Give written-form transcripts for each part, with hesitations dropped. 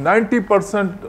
90%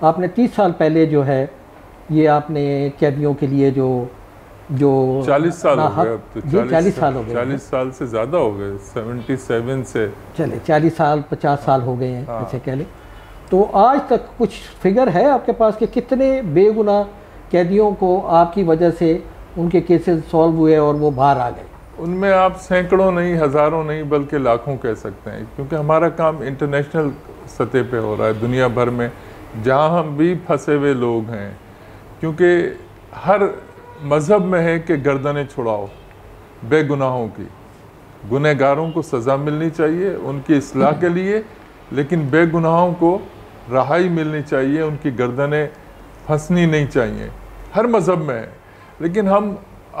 آپ نے 30 سال پہلے جو ہے یہ آپ نے قیدیوں کے لیے جو 40 سال ہو گئے اب تو، 40 سال ہو گئے، 40 سال سے زیادہ ہو گئے، 77 سے چلے 40 سال 50 سال ہو گئے ہیں ایسے کہہ لیں. تو آج تک کچھ فگر ہے آپ کے پاس کہ کتنے بے گناہ قیدیوں کو آپ کی وجہ سے ان کے کیسز سالو ہوئے اور وہ باہر آ گئے؟ ان میں آپ سینکڑوں نہیں، ہزاروں نہیں، بلکہ لاکھوں کہہ سکتے ہیں، کیونکہ ہمارا کام انٹرنیشنل سطح پہ ہو رہا ہے، دنیا بھر میں جہاں ہم بھی پھنسے ہوئے لوگ ہیں. کیونکہ ہر مذہب میں ہے کہ گردنیں چھڑاؤ بے گناہوں کی، گنہگاروں کو سزا ملنی چاہیے ان کی اصلاح کے لیے، لیکن بے گناہوں کو رہائی ملنی چاہیے، ان کی گردنیں پھنسنی نہیں چاہیے. ہر مذہب میں ہے، لیکن ہم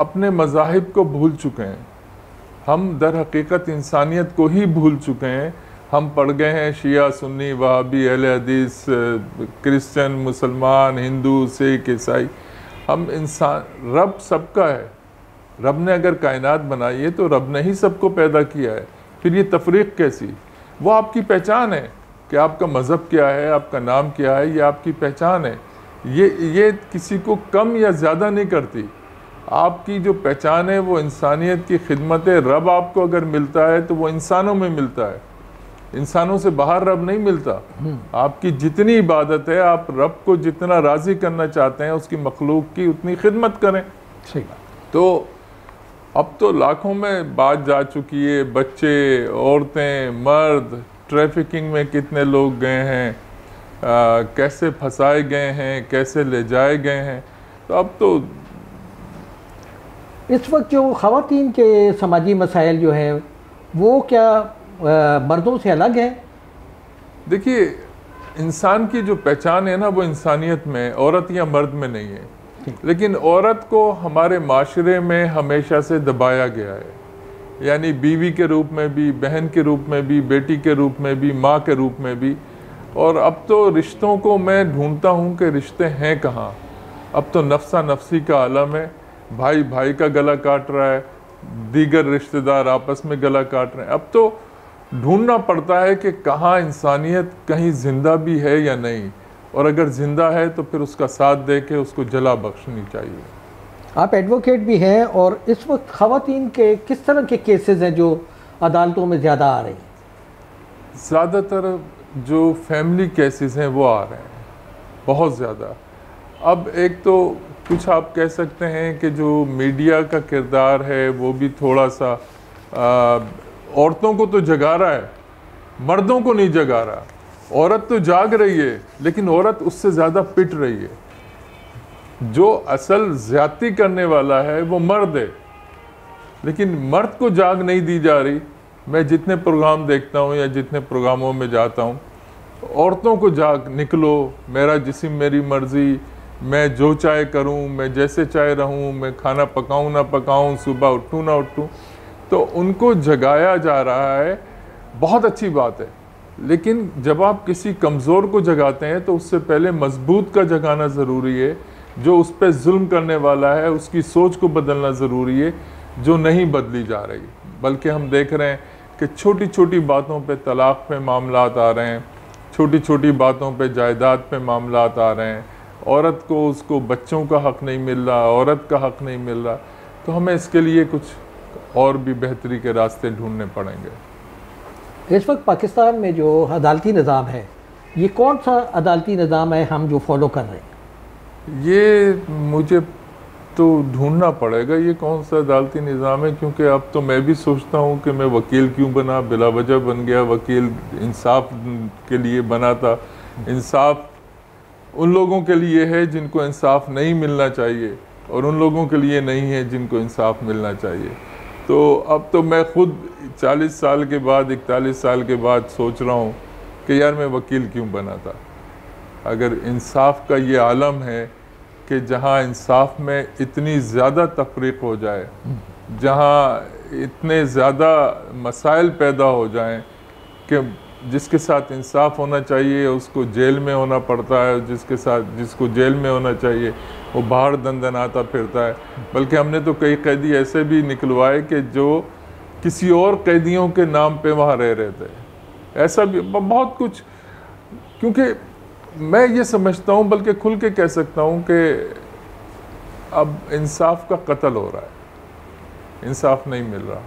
اپنے مذاہب کو بھول چکے ہیں. ہم در حقیقت انسانیت کو ہی بھول چکے ہیں. ہم پڑھ گئے ہیں شیعہ، سنی، وہابی، اہل حدیث، کرسچن، مسلمان، ہندو، سکھ، عیسائی. ہم انسان، رب سب کا ہے. رب نے اگر کائنات بنائی ہے تو رب نے ہی سب کو پیدا کیا ہے. پھر یہ تفریق کیسی؟ وہ آپ کی پہچان ہے کہ آپ کا مذہب کیا ہے، آپ کا نام کیا ہے، یہ آپ کی پہچان ہے. یہ کسی کو کم یا زیادہ نہیں کرتی. آپ کی جو پہچان ہے وہ انسانیت کی خدمت ہے. رب آپ کو اگر ملتا ہے تو وہ انسانوں میں ملتا ہے، انسانوں سے باہر رب نہیں ملتا. آپ کی جتنی عبادت ہے، آپ رب کو جتنا راضی کرنا چاہتے ہیں اس کی مخلوق کی اتنی خدمت کریں. صحیح بات. تو اب تو لاکھوں میں بات جا چکی ہے. بچے، عورتیں، مرد، ٹریفکنگ میں کتنے لوگ گئے ہیں، کیسے پھنسائے گئے ہیں، کیسے لے جائے گئے ہیں. تو اب تو اس وقت جو خواتین کے سماجی مسائل جو ہیں وہ کیا مردوں سے الگ ہیں؟ دیکھیے، انسان کی جو پہچان ہے نا وہ انسانیت میں، عورت یا مرد میں نہیں ہے. لیکن عورت کو ہمارے معاشرے میں ہمیشہ سے دبایا گیا ہے، یعنی بیوی کے روپ میں بھی، بہن کے روپ میں بھی، بیٹی کے روپ میں بھی، ماں کے روپ میں بھی. اور اب تو رشتوں کو میں ڈھونڈتا ہوں کہ رشتے ہیں کہاں. اب تو نفسا نفسی کا عالم ہے. بھائی بھائی کا گلا کاٹ رہا ہے، دیگر رشتہ دار آپس میں گلا کاٹ رہے ہیں. اب تو ڈھونڈنا پڑتا ہے کہ کہاں انسانیت کہیں زندہ بھی ہے یا نہیں، اور اگر زندہ ہے تو پھر اس کا ساتھ دے کے اس کو جلا بخشنی چاہیے. آپ ایڈوکیٹ بھی ہیں، اور اس وقت خواتین کے کس طرح کے کیسز ہیں جو عدالتوں میں زیادہ آ رہے ہیں؟ زیادہ تر جو فیملی کیسز ہیں وہ آ رہے ہیں بہت زیادہ. اب ایک تو کچھ آپ کہہ سکتے ہیں کہ جو میڈیا کا کردار ہے وہ بھی تھوڑا سا عورتوں کو تو جگا رہا ہے، مردوں کو نہیں جگا رہا. عورت تو جاگ رہی ہے لیکن عورت اس سے زیادہ پٹ رہی ہے. جو اصل زیادتی کرنے والا ہے وہ مرد ہے، لیکن مرد کو جاگ نہیں دی جا رہی. میں جتنے پروگرام دیکھتا ہوں یا جتنے پروگراموں میں جاتا ہوں، عورتوں کو جاگ نکلو، میرا جسم میری مرضی، میں جو چاہے کروں، میں جیسے چاہے رہوں، میں کھانا پکاؤں نہ پکاؤں، صبح اٹھوں نہ اٹھوں. تو ان کو جگایا جا رہا ہے، بہت اچھی بات ہے. لیکن جب آپ کسی کمزور کو جگاتے ہیں تو اس سے پہلے مضبوط کا جگانا ضروری ہے. جو اس پہ ظلم کرنے والا ہے اس کی سوچ کو بدلنا ضروری ہے، جو نہیں بدلی جا رہی. بلکہ ہم دیکھ رہے ہیں کہ چھوٹی چھوٹی باتوں پہ طلاق پہ معاملات آ رہے ہیں، چھوٹی چھوٹی باتوں پہ جائیداد پہ معاملات آ رہے ہیں. عورت کو، اس کو بچوں کا حق نہیں مل رہا، عورت کا حق نہیں مل رہا. تو ہمیں اس کے لیے کچھ اور بھی بہتری کے راستے ڈھونڈنے پڑیں گے. اس وقت پاکستان میں جو عدالتی نظام ہے، یہ کون سا عدالتی نظام ہے ہم جو فالو کر رہے ہیں؟ یہ مجھے تو ڈھونڈنا پڑے گا یہ کون سا عدالتی نظام ہے، کیونکہ اب تو میں بھی سوچتا ہوں کہ میں وکیل کیوں بنا، بلا وجہ بن گیا وکیل. انصاف کے لیے بنا تھا. انصاف ان لوگوں کے لیے ہے جن کو انصاف نہیں ملنا چاہیے، اور ان لوگوں کے لیے نہیں ہے جن کو انصاف ملنا چاہیے. تو اب تو میں خود 40 سال کے بعد، 41 سال کے بعد سوچ رہا ہوں کہ یار میں وکیل کیوں بنا تھا. اگر انصاف کا یہ عالم ہے کہ جہاں انصاف میں اتنی زیادہ تفریق ہو جائے، جہاں اتنے زیادہ مسائل پیدا ہو جائیں کہ جس کے ساتھ انصاف ہونا چاہیے اس کو جیل میں ہونا پڑتا ہے، جس کو جیل میں ہونا چاہیے وہ باہر دندناتا پھرتا ہے. بلکہ ہم نے تو کئی قیدی ایسے بھی نکلوائے کہ جو کسی اور قیدیوں کے نام پہ وہاں رہ رہے تھے. ایسا بھی بہت کچھ، کیونکہ میں یہ سمجھتا ہوں، بلکہ کھل کے کہہ سکتا ہوں کہ اب انصاف کا قتل ہو رہا ہے، انصاف نہیں مل رہا۔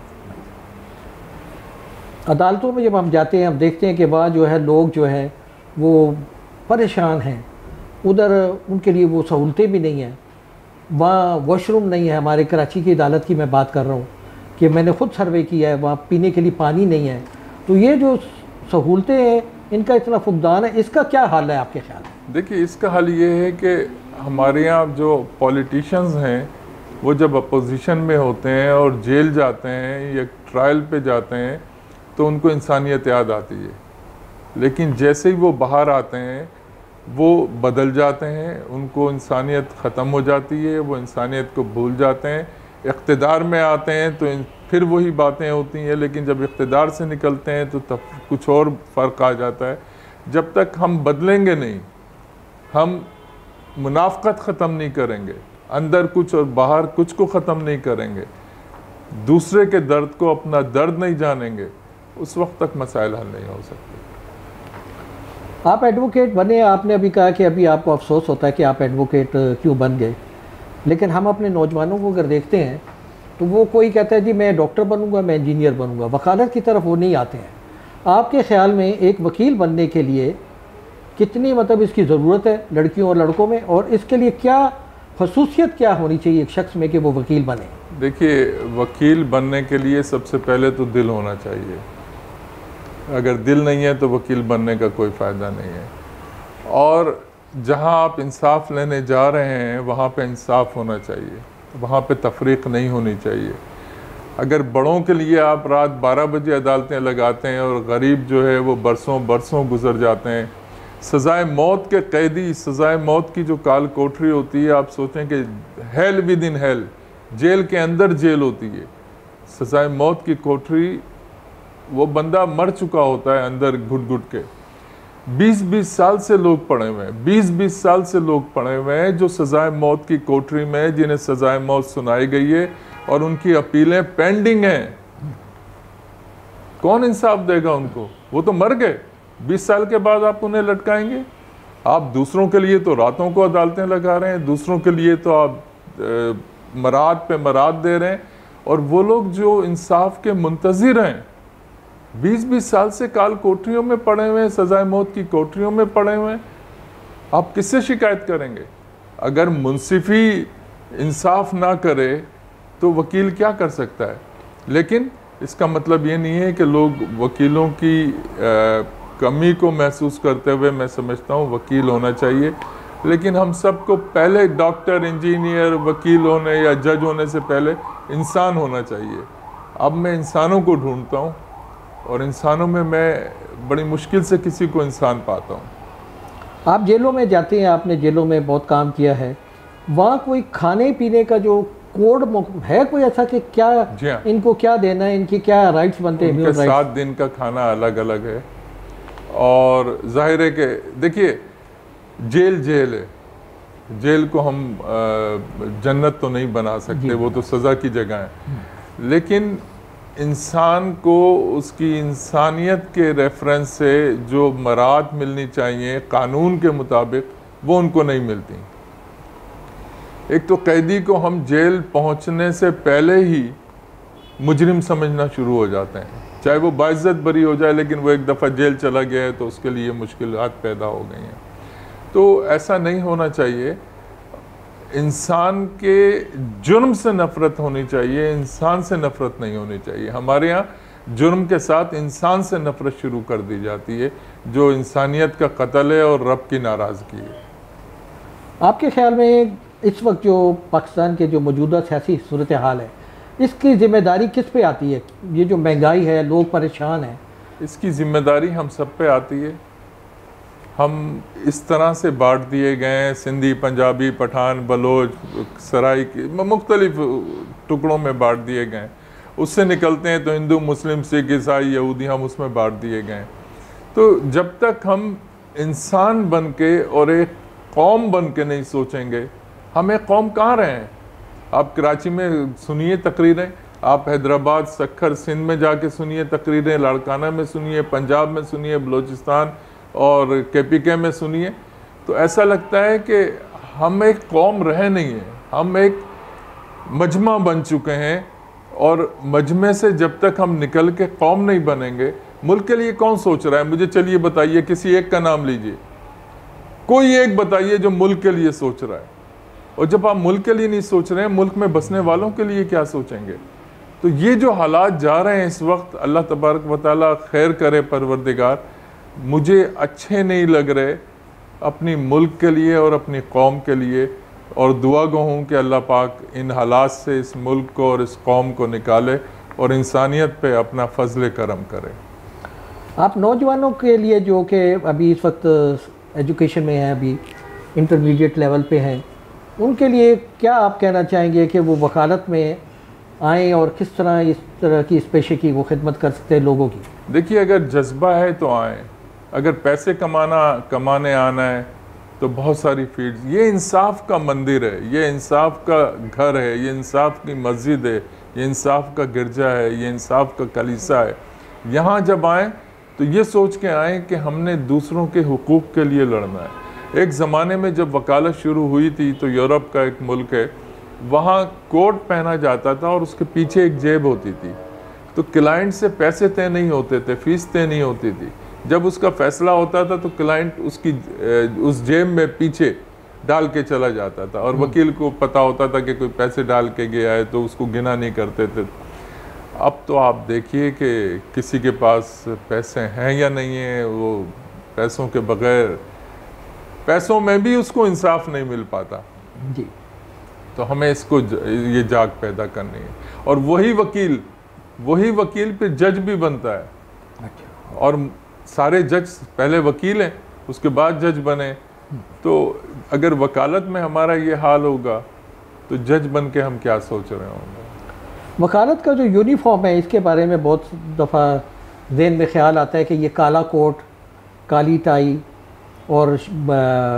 عدالتوں میں جب ہم جاتے ہیں ہم دیکھتے ہیں کہ وہاں جو ہے لوگ جو ہیں وہ پریشان ہیں، ادھر ان کے لیے وہ سہولتیں بھی نہیں ہیں، وہاں واش روم نہیں ہے۔ ہمارے کراچی کی عدالت کی میں بات کر رہا ہوں کہ میں نے خود سروے کیا ہے، وہاں پینے کے لیے پانی نہیں ہے۔ تو یہ جو سہولتیں ہیں ان کا اتنا فقدان ہے، اس کا کیا حل ہے آپ کے خیال میں؟ دیکھیے اس کا حل یہ ہے کہ ہمارے یہاں جو پولیٹیشنز ہیں وہ جب اپوزیشن میں ہوتے ہیں اور جیل جاتے ہیں یا ٹرائل پہ جاتے ہیں تو ان کو انسانیت یاد آتی ہے، لیکن جیسے ہی وہ باہر آتے ہیں وہ بدل جاتے ہیں، ان کو انسانیت ختم ہو جاتی ہے، وہ انسانیت کو بھول جاتے ہیں۔ اقتدار میں آتے ہیں تو پھر وہی باتیں ہوتی ہیں، لیکن جب اقتدار سے نکلتے ہیں تو تب کچھ اور فرق آ جاتا ہے۔ جب تک ہم بدلیں گے نہیں، ہم منافقت ختم نہیں کریں گے، اندر کچھ اور باہر کچھ کو ختم نہیں کریں گے، دوسرے کے درد کو اپنا درد نہیں جانیں گے، اس وقت تک مسائل حل نہیں ہو سکتے۔ آپ ایڈوکیٹ بنے، آپ نے ابھی کہا کہ ابھی آپ کو افسوس ہوتا ہے کہ آپ ایڈوکیٹ کیوں بن گئے، لیکن ہم اپنے نوجوانوں کو اگر دیکھتے ہیں تو وہ کوئی کہتا ہے جی میں ڈاکٹر بنوں گا، میں انجینئر بنوں گا، وکالت کی طرف وہ نہیں آتے ہیں۔ آپ کے خیال میں ایک وکیل بننے کے لیے کتنی اس کی ضرورت ہے لڑکیوں اور لڑکوں میں، اور اس کے لیے کیا خصوصیت کیا ہونی چاہیے ایک شخص میں کہ وہ وکیل بنے؟ دیکھیے وکیل بننے کے لیے سب سے پہلے تو دل ہونا چاہیے، اگر دل نہیں ہے تو وکیل بننے کا کوئی فائدہ نہیں ہے۔ اور جہاں آپ انصاف لینے جا رہے ہیں وہاں پہ انصاف ہونا چاہیے، وہاں پہ تفریق نہیں ہونی چاہیے۔ اگر بڑوں کے لیے آپ رات 12 بجے عدالتیں لگاتے ہیں اور غریب جو ہے وہ برسوں برسوں گزر جاتے ہیں، سزائے موت کے قیدی، سزائے موت کی جو کال کوٹری ہوتی ہے، آپ سوچیں کہ hell within hell, jail کے اندر جیل ہوتی ہے، سزائے موت کی کوٹری، وہ بندہ مر چکا ہوتا ہے اندر گھٹ گھٹ کے۔ 20-20 سال سے لوگ پڑے ہوئے ہیں، 20-20 سال سے لوگ پڑے ہوئے ہیں جو سزائے موت کی کوٹری میں، جنہیں سزائے موت سنائی گئی ہے اور ان کی اپیلیں پینڈنگ ہیں۔ کون انصاف دے گا ان کو؟ وہ تو مر گئے، 20 سال کے بعد آپ انہیں لٹکائیں گے؟ آپ دوسروں کے لیے تو راتوں کو عدالتیں لگا رہے ہیں، دوسروں کے لیے تو آپ مراد پہ مراد دے رہے ہیں، اور وہ لوگ جو انصاف کے منتظر ہیں 20-20 سال سے کال کوٹریوں میں پڑے ہوئے ہیں، سزائے موت کی کوٹریوں میں پڑے ہوئے ہیں، آپ کس سے شکایت کریں گے؟ اگر منصفی انصاف نہ کرے تو وکیل کیا کر سکتا ہے؟ لیکن اس کا مطلب یہ نہیں ہے کہ لوگ وکیلوں کی کمی کو محسوس کرتے ہوئے، میں سمجھتا ہوں وکیل ہونا چاہیے، لیکن ہم سب کو پہلے ڈاکٹر، انجینئر، وکیل ہونے یا جج ہونے سے پہلے انسان ہونا چاہیے۔ اب میں انسانوں کو ڈھونڈتا ہوں اور انسانوں میں بڑی مشکل سے کسی کو انسان پاتا ہوں۔ آپ جیلوں میں جاتے ہیں، آپ نے جیلوں میں بہت کام کیا ہے، وہاں کوئی کھانے پینے کا جو کوڈ ہے کوئی ایسا کہ کیا ان کو کیا دینا ہے، ان کی کیا رائٹس بنتے ہیں؟ ان کے 7 دن کا کھانا الگ الگ ہے، اور ظاہر ہے کہ دیکھیے جیل ہے، جیل کو ہم جنت تو نہیں بنا سکتے، وہ تو سزا کی جگہ ہے، لیکن انسان کو اس کی انسانیت کے ریفرنس سے جو مراعات ملنی چاہیے قانون کے مطابق وہ ان کو نہیں ملتی۔ ایک تو قیدی کو ہم جیل پہنچنے سے پہلے ہی مجرم سمجھنا شروع ہو جاتے ہیں، چاہے وہ باعزت بری ہو جائے، لیکن وہ ایک دفعہ جیل چلا گیا ہے تو اس کے لیے مشکلات پیدا ہو گئی ہیں۔ تو ایسا نہیں ہونا چاہیے، انسان کے جرم سے نفرت ہونی چاہیے، انسان سے نفرت نہیں ہونی چاہیے۔ ہمارے ہاں جرم کے ساتھ انسان سے نفرت شروع کر دی جاتی ہے، جو انسانیت کا قتل ہے اور رب کی ناراضگی ہے۔ آپ کے خیال میں اس وقت جو پاکستان کے جو موجودہ سیاسی صورتحال ہے، اس کی ذمہ داری کس پہ آتی ہے؟ یہ جو مہنگائی ہے، لوگ پریشان ہیں، اس کی ذمہ داری ہم سب پہ آتی ہے۔ ہم اس طرح سے بانٹ دیے گئے ہیں، سندھی، پنجابی، پٹھان، بلوچ، سرائی کے مختلف ٹکڑوں میں بانٹ دیے گئے ہیں۔ اس سے نکلتے ہیں تو ہندو، مسلم، سکھ، عیسائی، یہودی، ہم اس میں بانٹ دیے گئے ہیں۔ تو جب تک ہم انسان بن کے اور ایک قوم بن کے نہیں سوچیں گے، ہم ایک قوم کہاں رہے ہیں؟ آپ کراچی میں سنیے تقریریں، آپ حیدرآباد، سکھر، سندھ میں جا کے سنیے تقریریں، لاڑکانہ میں سنیے، پنجاب میں سنیے، بلوچستان اور کے پی کے میں سنیے، تو ایسا لگتا ہے کہ ہم ایک قوم رہے نہیں ہیں، ہم ایک مجمع بن چکے ہیں، اور مجمع سے جب تک ہم نکل کے قوم نہیں بنیں گے، ملک کے لیے کون سوچ رہا ہے؟ مجھے چلیے بتائیے، کسی ایک کا نام لیجئے، کوئی ایک بتائیے جو ملک کے لیے سوچ رہا ہے۔ اور جب آپ ملک کے لیے نہیں سوچ رہے ہیں، ملک میں بسنے والوں کے لیے کیا سوچیں گے؟ تو یہ جو حالات جا رہے ہیں اس وقت، اللہ تبارک و تعالیٰ خیر کرے پروردگار، مجھے اچھے نہیں لگ رہے اپنی ملک کے لیے اور اپنی قوم کے لیے، اور دعا گو ہوں کہ اللہ پاک ان حالات سے اس ملک کو اور اس قوم کو نکالے اور انسانیت پہ اپنا فضل کرم کرے۔ آپ نوجوانوں کے لیے جو کہ ابھی اس وقت ایجوکیشن میں ہیں، ابھی انٹرمیڈیٹ لیول پہ ہیں، ان کے لیے کیا آپ کہنا چاہیں گے کہ وہ وکالت میں آئیں اور کس طرح کی اس پیشے کی وہ خدمت کر سکتے ہیں لوگوں کی؟ دیکھیے، اگر جذبہ ہے تو آئیں، اگر پیسے کمانے آنا ہے تو بہت ساری فیلڈز، یہ انصاف کا مندر ہے، یہ انصاف کا گھر ہے، یہ انصاف کی مسجد ہے، یہ انصاف کا گرجا ہے، یہ انصاف کا کلیسا ہے۔ یہاں جب آئیں تو یہ سوچ کے آئیں کہ ہم نے دوسروں کے حقوق کے لیے لڑنا ہے۔ ایک زمانے میں جب وکالت شروع ہوئی تھی تو یورپ کا ایک ملک ہے، وہاں کوٹ پہنا جاتا تھا اور اس کے پیچھے ایک جیب ہوتی تھی، تو کلائنٹ سے پیسے طے نہیں ہوتے تھے، فیس طے نہیں ہوتی تھی۔ جب اس کا فیصلہ ہوتا تھا تو کلائنٹ اس جیب میں پیچھے ڈال کے چلا جاتا تھا، اور وکیل کو پتا ہوتا تھا کہ کوئی پیسے ڈال کے گیا ہے تو اس کو گنا نہیں کرتے تھے۔ اب تو آپ دیکھیے کہ کسی کے پاس پیسے ہیں یا نہیں ہیں، وہ پیسوں کے بغیر، پیسوں میں بھی اس کو انصاف نہیں مل پاتا۔ جی، تو ہمیں اس کو یہ جاگ پیدا کرنی ہے، اور وہی وکیل پھر جج بھی بنتا ہے، اور سارے جج پہلے وکیل ہیں، اس کے بعد جج بنے۔ تو اگر وکالت میں ہمارا یہ حال ہوگا تو جج بن کے ہم کیا سوچ رہے ہوں گے؟ وکالت کا جو یونیفارم ہے، اس کے بارے میں بہت دفعہ ذہن میں خیال آتا ہے کہ یہ کالا کوٹ، کالی ٹائی اور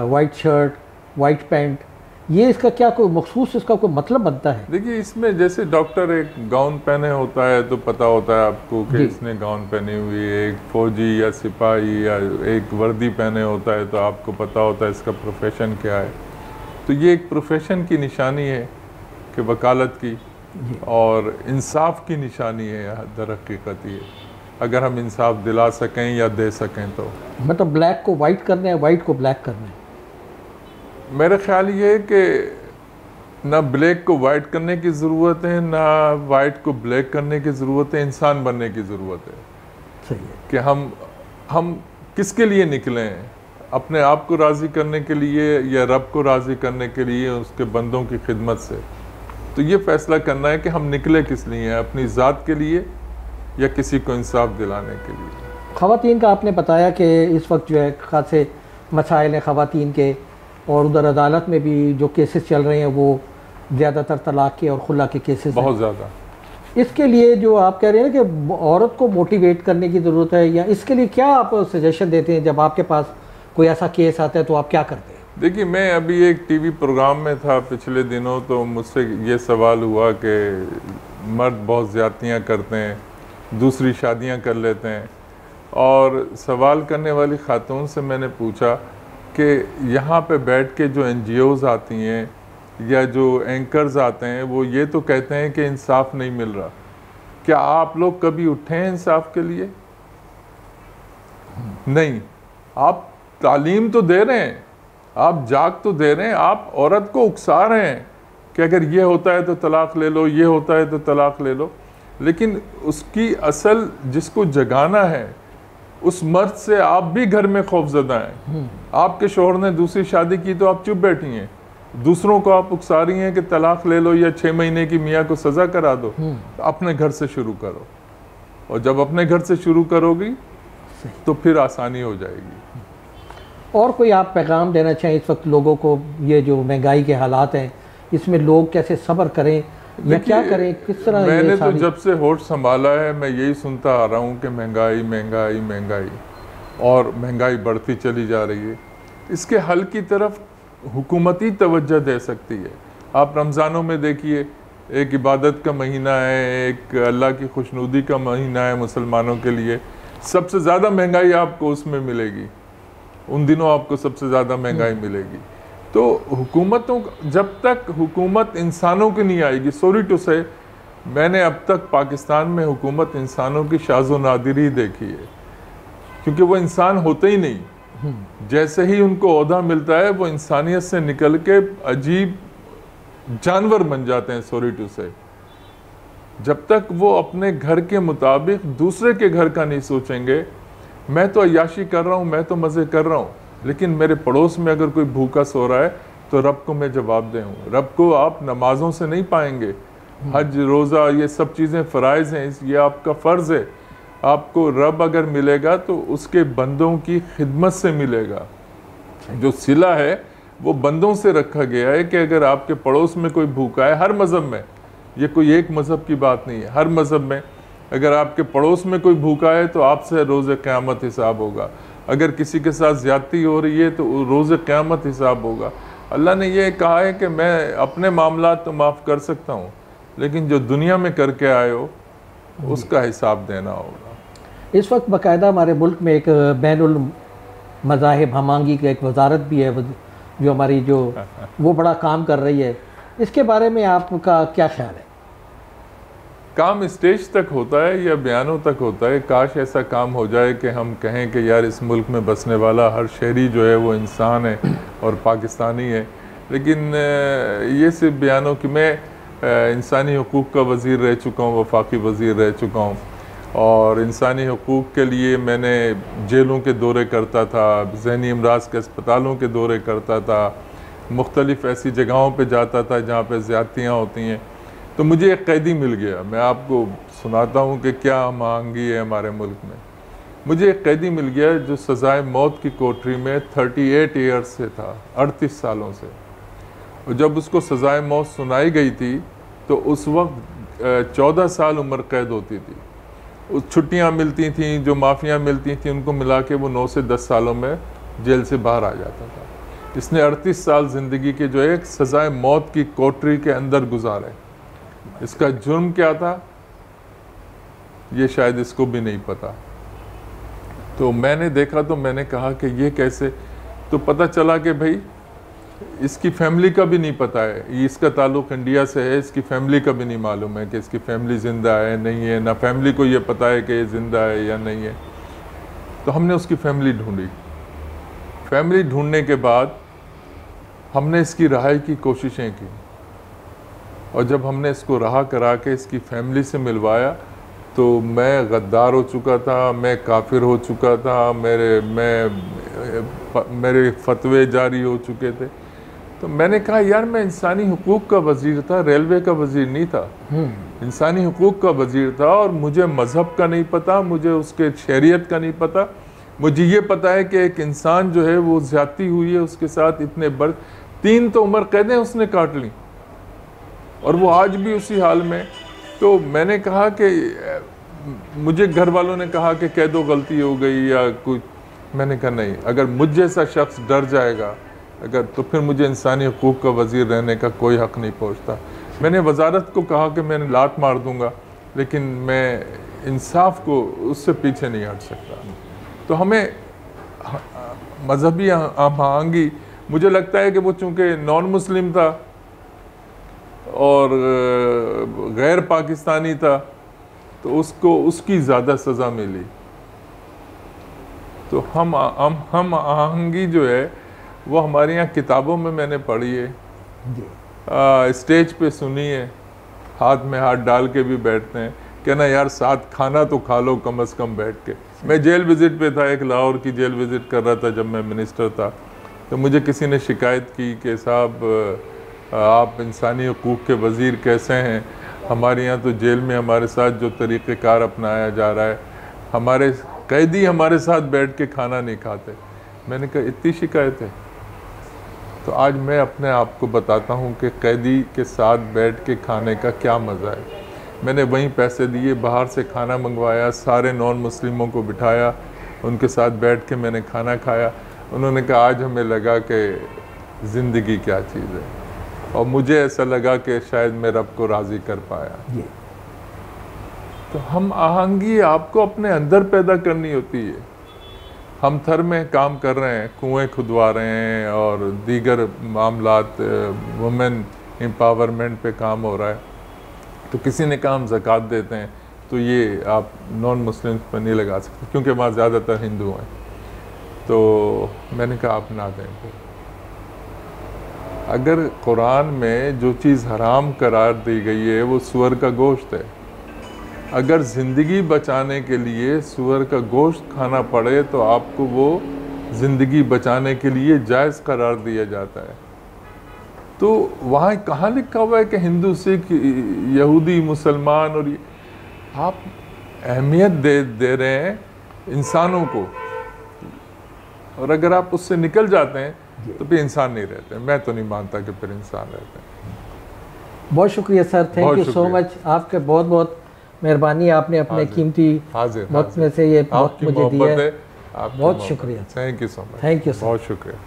وائٹ شرٹ، وائٹ پینٹ، یہ اس کا کیا کوئی مخصوص اس کا کوئی مطلب بنتا ہے؟ دیکھیے، اس میں جیسے ڈاکٹر ایک گاؤن پہنے ہوتا ہے تو پتہ ہوتا ہے آپ کو کہ اس نے گاؤن پہنی ہوئی ہے، ایک فوجی یا سپاہی یا ایک وردی پہنے ہوتا ہے تو آپ کو پتہ ہوتا ہے اس کا پروفیشن کیا ہے۔ تو یہ ایک پروفیشن کی نشانی ہے کہ وکالت کی، اور انصاف کی نشانی ہے در حقیقت یہ، اگر ہم انصاف دلا سکیں یا دے سکیں تو۔ مطلب بلیک کو وائٹ کرنا ہے، وائٹ کو بلیک کرنا ہے؟ میرا خیال یہ ہے کہ نہ بلیک کو وائٹ کرنے کی ضرورت ہے، نہ وائٹ کو بلیک کرنے کی ضرورت ہے، انسان بننے کی ضرورت ہے۔ صحیح ہے کہ ہم کس کے لیے نکلے ہیں؟ اپنے آپ کو راضی کرنے کے لیے یا رب کو راضی کرنے کے لیے، اس کے بندوں کی خدمت سے؟ تو یہ فیصلہ کرنا ہے کہ ہم نکلے کس لیے ہیں، اپنی ذات کے لیے یا کسی کو انصاف دلانے کے لیے۔ خواتین کا آپ نے بتایا کہ اس وقت جو ہے خاصے مسائل ہیں خواتین کے، اور ادھر عدالت میں بھی جو کیسز چل رہے ہیں وہ زیادہ تر طلاق کے اور خلا کے کیسز ہیں بہت زیادہ۔ اس کے لیے جو آپ کہہ رہے ہیں کہ عورت کو موٹیویٹ کرنے کی ضرورت ہے، یا اس کے لیے کیا آپ سجیشن دیتے ہیں جب آپ کے پاس کوئی ایسا کیس آتا ہے تو آپ کیا کرتے ہیں؟ دیکھیے، میں ابھی ایک ٹی وی پروگرام میں تھا پچھلے دنوں، تو مجھ سے یہ سوال ہوا کہ مرد بہت زیادتیاں کرتے ہیں، دوسری شادیاں کر لیتے ہیں، اور سوال کرنے والی خاتون سے میں نے پوچھا کہ یہاں پہ بیٹھ کے جو این جی اوز آتی ہیں یا جو اینکرز آتے ہیں، وہ یہ تو کہتے ہیں کہ انصاف نہیں مل رہا، کیا آپ لوگ کبھی اٹھے ہیں انصاف کے لیے؟ نہیں۔ آپ تعلیم تو دے رہے ہیں، آپ جاگ تو دے رہے ہیں، آپ عورت کو اکسا رہے ہیں کہ اگر یہ ہوتا ہے تو طلاق لے لو، یہ ہوتا ہے تو طلاق لے لو، لیکن اس کی اصل جس کو جگانا ہے اس مرد سے آپ بھی گھر میں خوف زدہ ہیں۔ آپ کے شوہر نے دوسری شادی کی تو آپ چپ بیٹھی ہیں، دوسروں کو آپ اکسا رہی ہیں کہ طلاق لے لو یا 6 مہینے کی میاں کو سزا کرا دو۔ اپنے گھر سے شروع کرو، اور جب اپنے گھر سے شروع کرو گی تو پھر آسانی ہو جائے گی۔ اور کوئی آپ پیغام دینا چاہیں اس وقت لوگوں کو؟ یہ جو مہنگائی کے حالات ہیں اس میں لوگ کیسے صبر کریں یا کیا کریں، کس طرح؟ میں نے تو جب سے ہوش سنبھالا ہے میں یہی سنتا آ رہا ہوں کہ مہنگائی مہنگائی مہنگائی، اور مہنگائی بڑھتی چلی جا رہی ہے۔ اس کے حل کی طرف حکومتی توجہ دے سکتی ہے۔ آپ رمضانوں میں دیکھیے، ایک عبادت کا مہینہ ہے، ایک اللہ کی خوشنودی کا مہینہ ہے مسلمانوں کے لیے، سب سے زیادہ مہنگائی آپ کو اس میں ملے گی۔ ان دنوں آپ کو سب سے زیادہ مہنگائی ملے گی. تو حکومتوں جب تک حکومت انسانوں کی نہیں آئے گی, سوری ٹو سے, میں نے اب تک پاکستان میں حکومت انسانوں کی شاذ و نادر ہی دیکھی ہے, کیونکہ وہ انسان ہوتے ہی نہیں. جیسے ہی ان کو عہدہ ملتا ہے وہ انسانیت سے نکل کے عجیب جانور بن جاتے ہیں, سوری ٹو سے. جب تک وہ اپنے گھر کے مطابق دوسرے کے گھر کا نہیں سوچیں گے, میں تو عیاشی کر رہا ہوں, میں تو مزے کر رہا ہوں, لیکن میرے پڑوس میں اگر کوئی بھوکا سو رہا ہے تو رب کو میں جواب دے ہوں. رب کو آپ نمازوں سے نہیں پائیں گے. حج, روزہ, یہ سب چیزیں فرائض ہیں, یہ آپ کا فرض ہے. آپ کو رب اگر ملے گا تو اس کے بندوں کی خدمت سے ملے گا. جو صلہ ہے وہ بندوں سے رکھا گیا ہے کہ اگر آپ کے پڑوس میں کوئی بھوکا ہے, ہر مذہب میں, یہ کوئی ایک مذہب کی بات نہیں ہے, ہر مذہب میں اگر آپ کے پڑوس میں کوئی بھوکا ہے تو آپ سے روز قیامت حساب ہوگا. اگر کسی کے ساتھ زیادتی ہو رہی ہے تو روز قیامت حساب ہوگا. اللہ نے یہ کہا ہے کہ میں اپنے معاملات تو معاف کر سکتا ہوں, لیکن جو دنیا میں کر کے آئے ہو اس کا حساب دینا ہوگا. اس وقت باقاعدہ ہمارے ملک میں ایک بین المذاہب ہم آہنگی کی ایک وزارت بھی ہے جو ہماری وہ بڑا کام کر رہی ہے. اس کے بارے میں آپ کا کیا خیال ہے؟ کام اسٹیج تک ہوتا ہے یا بیانوں تک ہوتا ہے. کاش ایسا کام ہو جائے کہ ہم کہیں کہ یار اس ملک میں بسنے والا ہر شہری جو ہے وہ انسان ہے اور پاکستانی ہے. لیکن یہ صرف بیانوں کی, میں انسانی حقوق کا وزیر رہ چکا ہوں, وفاقی وزیر رہ چکا ہوں, اور انسانی حقوق کے لیے میں نے جیلوں کے دورے کرتا تھا, ذہنی امراض کے اسپتالوں کے دورے کرتا تھا, مختلف ایسی جگہوں پہ جاتا تھا جہاں پہ زیادتیاں ہوتی ہیں. تو مجھے ایک قیدی مل گیا. میں آپ کو سناتا ہوں کہ کیا ہم آہنگی ہے ہمارے ملک میں. مجھے ایک قیدی مل گیا جو سزائے موت کی کوٹری میں 38 ایئرز سے تھا, 38 سالوں سے. اور جب اس کو سزائے موت سنائی گئی تھی تو اس وقت 14 سال عمر قید ہوتی تھی. چھٹیاں ملتی تھیں, جو معافیاں ملتی تھیں, ان کو ملا کے وہ 9 سے 10 سالوں میں جیل سے باہر آ جاتا تھا. اس نے 38 سال زندگی کے جو ایک سزائے موت کی کوٹری کے اندر گزارے. اس کا جرم کیا تھا یہ شاید اس کو بھی نہیں پتا. تو میں نے دیکھا تو میں نے کہا کہ یہ کیسے. تو پتہ چلا کہ بھائی اس کی فیملی کا بھی نہیں پتا ہے, اس کا تعلق انڈیا سے ہے, اس کی فیملی کا بھی نہیں معلوم ہے کہ اس کی فیملی زندہ ہے نہیں ہے, نہ فیملی کو یہ پتا ہے کہ یہ زندہ ہے یا نہیں ہے. تو ہم نے اس کی فیملی ڈھونڈی. فیملی ڈھونڈنے کے بعد ہم نے اس کی رہائی کی کوششیں کی, اور جب ہم نے اس کو رہا کرا کے اس کی فیملی سے ملوایا تو میں غدار ہو چکا تھا, میں کافر ہو چکا تھا, میرے فتوے جاری ہو چکے تھے. تو میں نے کہا یار میں انسانی حقوق کا وزیر تھا, ریلوے کا وزیر نہیں تھا. انسانی حقوق کا وزیر تھا, اور مجھے مذہب کا نہیں پتا, مجھے اس کے شریعت کا نہیں پتا. مجھے یہ پتا ہے کہ ایک انسان جو ہے وہ زیادتی ہوئی ہے اس کے ساتھ, اتنے 3 تو عمر قیدیں اس نے کاٹ لیں, اور وہ آج بھی اسی حال میں. تو میں نے کہا کہ مجھے گھر والوں نے کہا کہ کہہ دو غلطی ہو گئی یا کچھ. میں نے کہا نہیں, اگر مجھ جیسا شخص ڈر جائے گا تو پھر مجھے انسانی حقوق کا وزیر رہنے کا کوئی حق نہیں پہنچتا. میں نے وزارت کو کہا کہ میں نے لات مار دوں گا, لیکن میں انصاف کو اس سے پیچھے نہیں ہٹ سکتا. تو ہمیں مذہبی ہم آہنگی, مجھے لگتا ہے کہ وہ چونکہ نان مسلم تھا اور غیر پاکستانی تھا تو اس کو اس کی زیادہ سزا ملی. تو ہم آہنگی جو ہے وہ ہمارے یہاں کتابوں میں نے پڑھی ہے, اسٹیج پہ سنی ہے, ہاتھ میں ہاتھ ڈال کے بھی بیٹھتے ہیں, کہنا یار ساتھ کھانا تو کھا لو کم از کم بیٹھ کے. میں جیل وزٹ پہ تھا, ایک لاہور کی جیل وزٹ کر رہا تھا جب میں منسٹر تھا. تو مجھے کسی نے شکایت کی کہ صاحب آپ انسانی حقوق کے وزیر کیسے ہیں, ہمارے یہاں تو جیل میں ہمارے ساتھ جو طریقہ کار اپنایا جا رہا ہے, ہمارے قیدی ہمارے ساتھ بیٹھ کے کھانا نہیں کھاتے. میں نے کہا اتنی شکایت ہے؟ تو آج میں اپنے آپ کو بتاتا ہوں کہ قیدی کے ساتھ بیٹھ کے کھانے کا کیا مزہ ہے. میں نے وہیں پیسے دیے, باہر سے کھانا منگوایا, سارے نان مسلموں کو بٹھایا, ان کے ساتھ بیٹھ کے میں نے کھانا کھایا. انہوں نے کہا آج ہمیں لگا کہ زندگی کیا چیز ہے, اور مجھے ایسا لگا کہ شاید میں رب کو راضی کر پایا. تو ہم آہنگی آپ کو اپنے اندر پیدا کرنی ہوتی ہے. ہم تھر میں کام کر رہے ہیں، کنویں کھدوا رہے ہیں اور دیگر معاملات، وومن امپاورمنٹ پہ کام ہو رہا ہے، تو کسی نے کہا ہم زکوٰۃ دیتے ہیں، تو یہ آپ نان مسلمس پر نہیں لگا سکتے کیونکہ وہاں زیادہ تر ہندو ہیں. تو میں نے کہا آپ نہ دیں. اگر قرآن میں جو چیز حرام قرار دی گئی ہے وہ سور کا گوشت ہے، اگر زندگی بچانے کے لیے سور کا گوشت کھانا پڑے تو آپ کو وہ زندگی بچانے کے لیے جائز قرار دیا جاتا ہے. تو وہاں کہاں لکھا ہوا ہے کہ ہندو، سکھ، یہودی، مسلمان، اور آپ اہمیت دے رہے ہیں انسانوں کو، اور اگر آپ اس سے نکل جاتے ہیں تو پھر انسان نہیں رہتے. میں تو نہیں مانتا کہ پھر انسان رہتے ہیں. بہت شکریہ سر، تھینک یو سو مچ. آپ کے بہت بہت مہربانی، آپ نے اپنے قیمتی وقت میں سے یہ وقت مجھے دیا ہے. بہت شکریہ. Thank you so much. Thank you sir. بہت شکریہ.